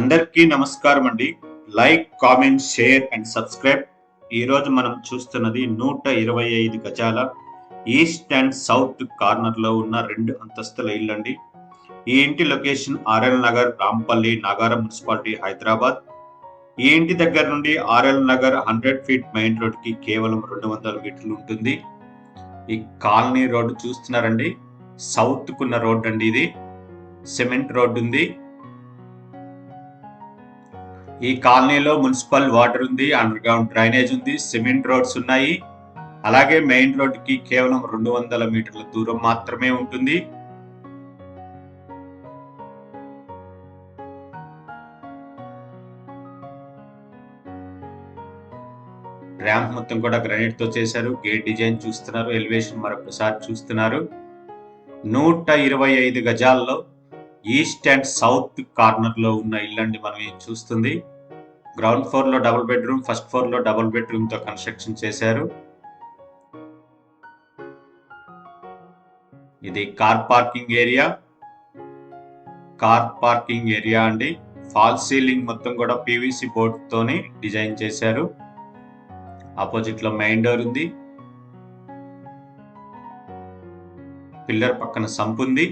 అందరికీ నమస్కారం అండి. Like, comment, share and subscribe. ఈరోజు మనం చూస్తున్నది 125 గజాల ఈస్ట్ అండ్ సౌత్ కార్నర్లో ఉన్న 2 అంతస్తుల ఇల్లండి. ఈ ఇంటి location RL Nagar, Rampally, Nagaram municipality, Hyderabad. ఈ ఇంటి దగ్గర నుండి ఆర్ఎల్ నగర్ 100 ఫీట్ మెయిన్ రోడ్కి కేవలం 200 మీటర్లు ఉంటుంది. ఈ కాలనీ రోడ్డు చూస్తున్నారండి, సౌత్కున్న రోడ్ అండి. ఇది సిమెంట్ రోడ్డు ఉంది. ఈ కాలనీలో మున్సిపల్ వాటర్ ఉంది, అండర్ గ్రౌండ్ డ్రైనేజ్ ఉంది, సిమెంట్ రోడ్స్ ఉన్నాయి. అలాగే మెయిన్ రోడ్డుకి కేవలం 200 మీటర్ల దూరం మాత్రమే ఉంటుంది. ర్యాంప్ మొత్తం కూడా గ్రానైట్ తో చేశారు. గేట్ డిజైన్ చూస్తున్నారు, ఎలివేషన్ మరొకసారి చూస్తున్నారు. 125 గజాల్లో ఈస్ట్ అండ్ సౌత్ కార్నర్ లో ఉన్న ఇల్లండి మనం చూస్తుంది. గ్రౌండ్ ఫ్లోర్ లో డబుల్ బెడ్రూమ్, ఫస్ట్ ఫ్లోర్ లో డబుల్ బెడ్రూమ్ తో కన్స్ట్రక్షన్ చేశారు. ఇది కార్ పార్కింగ్ ఏరియా అండి. ఫాల్ సీలింగ్ మొత్తం కూడా పీవీసీ బోర్డ్ తోని డిజైన్ చేశారు. ఆపోజిట్ లో మెయిన్ డోర్ ఉంది. పిల్లర్ పక్కన సంప్ ఉంది.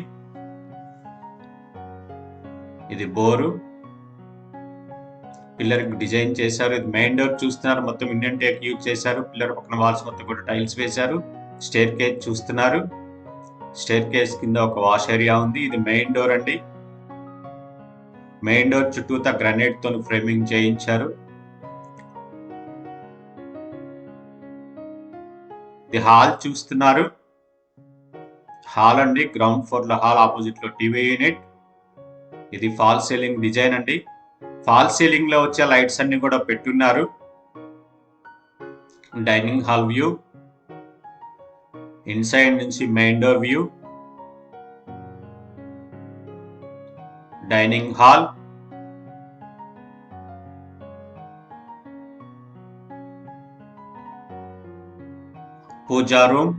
ఇది బోరు, పిల్లర్ డిజైన్ చేశారు. ఇది మెయిన్ డోర్ చూస్తున్నారు, మొత్తం ఇండియన్ టేక్ యూజ్ చేశారు. పిల్లర్ పక్కన వాల్స్ మొత్తం కూడా టైల్స్ వేశారు. స్టేర్ కేస్ చూస్తున్నారు. స్టేర్ కేస్ కింద ఒక వాష్ ఏరియా ఉంది. ఇది మెయిన్ డోర్ అండి. మెయిన్ డోర్ చుట్టూతా గ్రానైట్ తో ఫ్రేమింగ్ చేయించారు. ఇది హాల్ చూస్తున్నారు. హాల్ అండి, గ్రౌండ్ ఫ్లోర్ లో హాల్, ఆపోజిట్ లో టీవీ యూనిట్. ఇది ఫాల్ సీలింగ్ డిజైన్ అండి. ఫాల్ సీలింగ్ లో వచ్చే లైట్స్ అన్ని కూడా పెట్టున్నారు. డైనింగ్ హాల్ వ్యూ, ఇన్సైడ్ నుంచి main door view. Dining hall, పూజా రూమ్,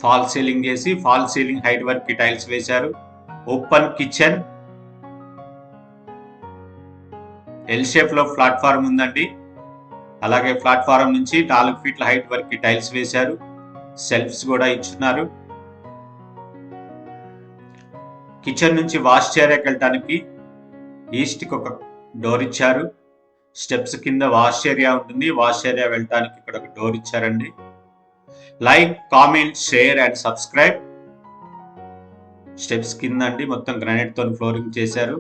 ఫాల్ సీలింగ్ చేసి ఫాల్ సీలింగ్ హైట్ వరకు టైల్స్ వేశారు. ఓపెన్ కిచెన్, ఎల్ షేప్ లో ప్లాట్ఫారం ఉందండి. అలాగే ప్లాట్ఫారం నుంచి 4 ఫీట్ల హైట్ వరకు టైల్స్ వేశారు. సెల్ఫ్స్ కూడా ఇచ్చున్నారు. కిచెన్ నుంచి వాష్ ఏరియాకి వెళ్ళడానికి ఈస్ట్ కి ఒక డోర్ ఇచ్చారు. స్టెప్స్ కింద వాష్ ఏరియా ఉంటుంది. వాష్ ఏరియా వెళ్ళడానికి ఇక్కడ ఒక డోర్ ఇచ్చారండి. Like, comment, share and subscribe. Steps కింద అండి మొత్తం గ్రానైట్ తో ఫ్లోరింగ్ చేశారు.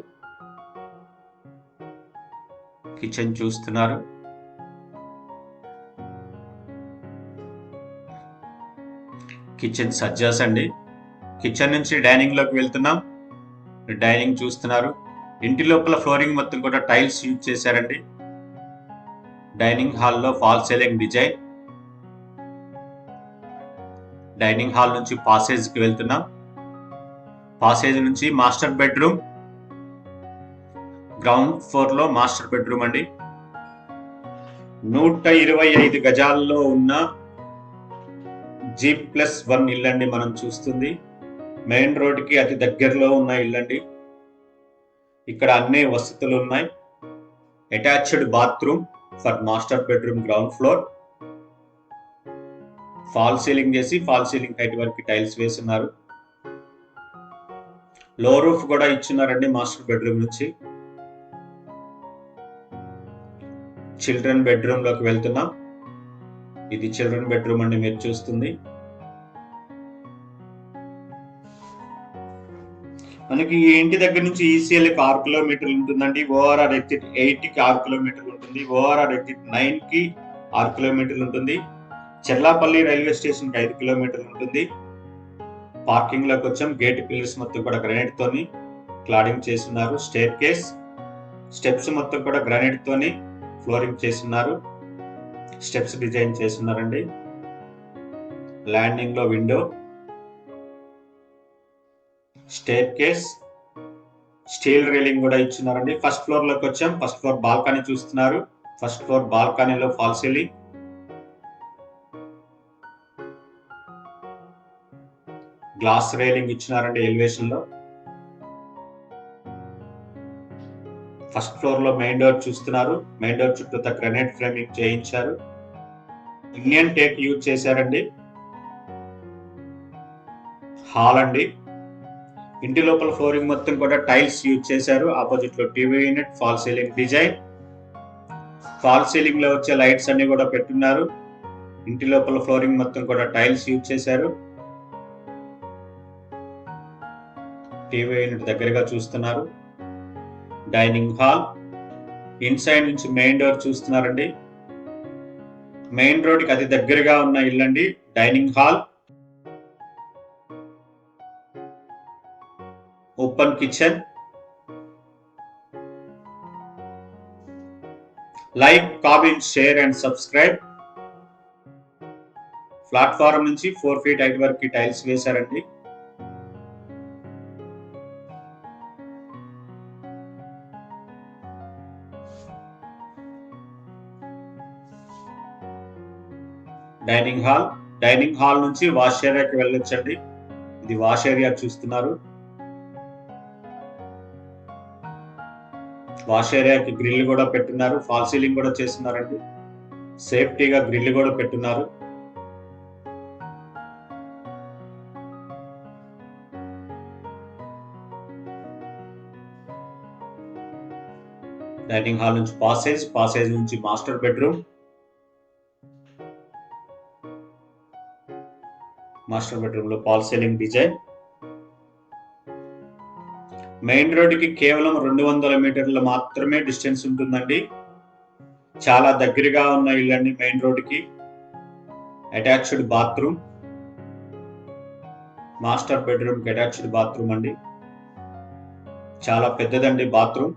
కిచెన్ చూస్తున్నారు. కిచెన్ సజ్జాస్ అండి. కిచెన్ నుంచి డైనింగ్ లోకి వెళ్తున్నాం. డైనింగ్ చూస్తున్నారు. ఇంటి లోపల ఫ్లోరింగ్ మొత్తం కూడా టైల్స్ యూజ్ చేశారండి. డైనింగ్ హాల్లో fall ceiling design. Dining hall నుంచి పాసేజ్ కి వెళ్తున్నాం. పాసేజ్ నుంచి మాస్టర్ బెడ్రూమ్. గ్రౌండ్ ఫ్లోర్ లో మాస్టర్ బెడ్రూమ్ అండి. 125 గజాల్లో ఉన్న G+1 ఇల్లండి మనం చూస్తుంది. మెయిన్ రోడ్ కి అతి దగ్గరలో ఉన్న ఇల్లండి. ఇక్కడ అన్ని వసతులు ఉన్నాయి. Attached bathroom for master bedroom, ground floor. Fall ceiling చేసి ఫాల్ సీలింగ్ హైట్ వరకు టైల్స్ వేస్తున్నారు. లో రూఫ్ కూడా ఇచ్చున్నారండి మాస్టర్ బెడ్రూమ్ నుంచి. చిల్డ్రన్ బెడ్రూమ్ లోకి వెళ్తున్నాం. ఇది చిల్డ్రన్ బెడ్రూమ్ అండి మీరు చూస్తుంది. మనకి ఈ ఇంటి దగ్గర నుంచి ఈసీఎల్ కి 6 కిలోమీటర్లు ఉంటుందండి. ఓఆర్ఆర్ ఎగ్జిట్ 8 కి 6 కిలోమీటర్లు ఉంటుంది. ఓఆర్ఆర్ ఎగ్జిట్ 9 కి 6 కిలోమీటర్లు ఉంటుంది. చెర్లాపల్లి రైల్వే స్టేషన్ కి 5 కిలోమీటర్లు ఉంటుంది. పార్కింగ్ లోకి వచ్చాం. గేట్ పిల్లర్స్ మొత్తం కూడా గ్రానైట్ తోని క్లాడింగ్ చేస్తున్నారు. స్టేర్ కేస్, స్టెప్స్ మొత్తం కూడా గ్రానైట్ తోని ఫ్లోరింగ్ చేస్తున్నారు. స్టెప్స్ డిజైన్ చేస్తున్నారండి. ల్యాండింగ్ లో window, staircase, steel railing కూడా ఇచ్చున్నారండి. ఫస్ట్ ఫ్లోర్ లోకి వచ్చాం. ఫస్ట్ ఫ్లోర్ బాల్కనీ చూస్తున్నారు. ఫస్ట్ ఫ్లోర్ బాల్కనీలో ఫాల్ సీలింగ్. గ్లాస్ రైలింగ్ ఇచ్చినారండి ఎలివేషన్ లో. ఫస్ట్ ఫ్లోర్ లో మెయిన్ డోర్ చూస్తున్నారు. మెయిన్ డోర్ చుట్టూ గ్రానైట్ ఫ్రేమింగ్ చేయించారు. ఇండియన్ టేక్ యూజ్ చేశారండి. హాల్ అండి. ఇంటి లోపల ఫ్లోరింగ్ మొత్తం కూడా టైల్స్ యూజ్ చేశారు. ఆపోజిట్ లో TV unit, fall ceiling design. Fall ceiling లో వచ్చే లైట్స్ అన్ని కూడా పెట్టున్నారు. ఇంటి లోపల ఫ్లోరింగ్ మొత్తం కూడా టైల్స్ యూజ్ చేశారు. టీవీ యూనిట్ దగ్గరగా చూస్తున్నారు. Dining hall. ఇన్సైడ్ నుంచి మెయిన్ డోర్ చూస్తున్నారండి. మెయిన్ రోడ్ కి అతి దగ్గరగా ఉన్న ఇల్లండి dining hall. Open kitchen. Like, comment, share and subscribe. Platform నుంచి 4 feet హైట్ వరకు టైల్స్ వేశారండి. Dining hall. డైనింగ్ హాల్ నుంచి వాష్ ఏరియాకి వెళ్ళొచ్చండి. ఇది వాష్ ఏరియా చూస్తున్నారు. వాష్ ఏరియాకి గ్రిల్ కూడా పెట్టున్నారు. ఫాల్ సీలింగ్ కూడా చేస్తున్నారండి. సేఫ్టీగా గ్రిల్ కూడా పెట్టున్నారు. డైనింగ్ హాల్ నుంచి పాసేజ్ నుంచి మాస్టర్ బెడ్రూమ్. మాస్టర్ బెడ్రూమ్ లో fall ceiling design. Main road కి కేవలం 200 మీటర్లు మాత్రమే డిస్టెన్స్ ఉంటుందండి. చాలా దగ్గరగా ఉన్న ఇల్లండి మెయిన్ రోడ్ కి. Attached bathroom. మాస్టర్ బెడ్రూమ్ కి అటాచ్డ్ బాత్రూమ్ అండి. చాలా పెద్దదండి బాత్రూమ్.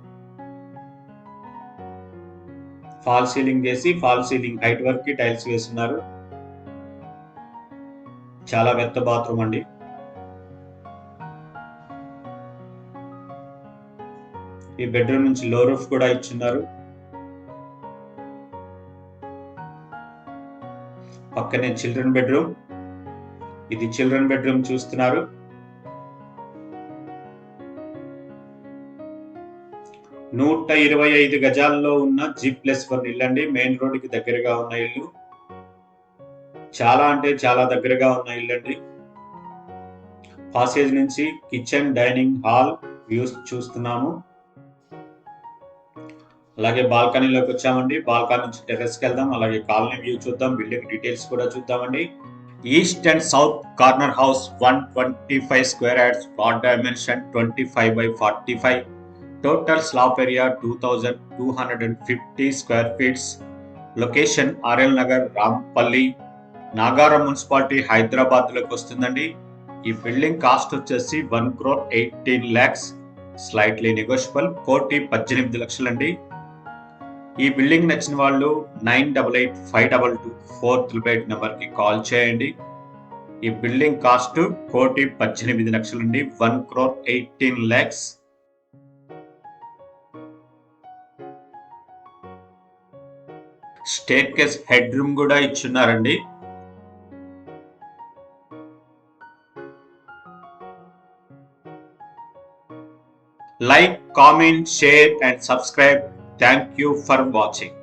ఫాల్ సీలింగ్ చేసి ఫాల్ సీలింగ్ హైట్ వరకు టైల్స్ వేస్తున్నారు. చాలా పెద్ద బాత్రూమ్ అండి. ఈ బెడ్రూమ్ నుంచి లో రూఫ్ కూడా ఇచ్చున్నారు. పక్కనే చిల్డ్రన్ బెడ్రూమ్. ఇది చిల్డ్రన్ బెడ్రూమ్ చూస్తున్నారు. నూట 25 గజాల్లో ఉన్న G+1 ఇల్లు అండి. మెయిన్ రోడ్ కి దగ్గరగా ఉన్న ఇల్లు. చాలా అంటే చాలా దగ్గరగా ఉన్న ఇల్లు అండి. పాసేజ్ నుంచి కిచెన్, డైనింగ్ హాల్ వ్యూస్ చూస్తున్నాము. అలాగే బాల్కనీలోకి వచ్చామండి. బాల్కనీ నుంచి టెర్రస్ కి వెళ్దాం. అలాగే కాలనీ వ్యూ చూద్దాం. బిల్డింగ్ డీటెయిల్స్ కూడా చూద్దామండి. East and south corner house 125 square yards, plot dimension 25 by 45, total slab area 2250 square feet. Location RL Nagar, Rampally, Nagaram municipality, Hyderabad లోకి వస్తుందండి. ఈ బిల్డింగ్ కాస్ట్ వచ్చేసి 1,18 lakhs, స్లైట్లీ నెగోషియబుల్. 1,18 అండి. ఈ బిల్డింగ్ నచ్చిన వాళ్ళు 9885224388 నెంబర్ కి కాల్ చేయండి. ఈ బిల్డింగ్ కాస్ట్ 1,18 అండి. 1,18 lakhs. Staircase headroom కూడా ఇచ్చున్నారండి. Like, comment, share and subscribe. Thank you for watching.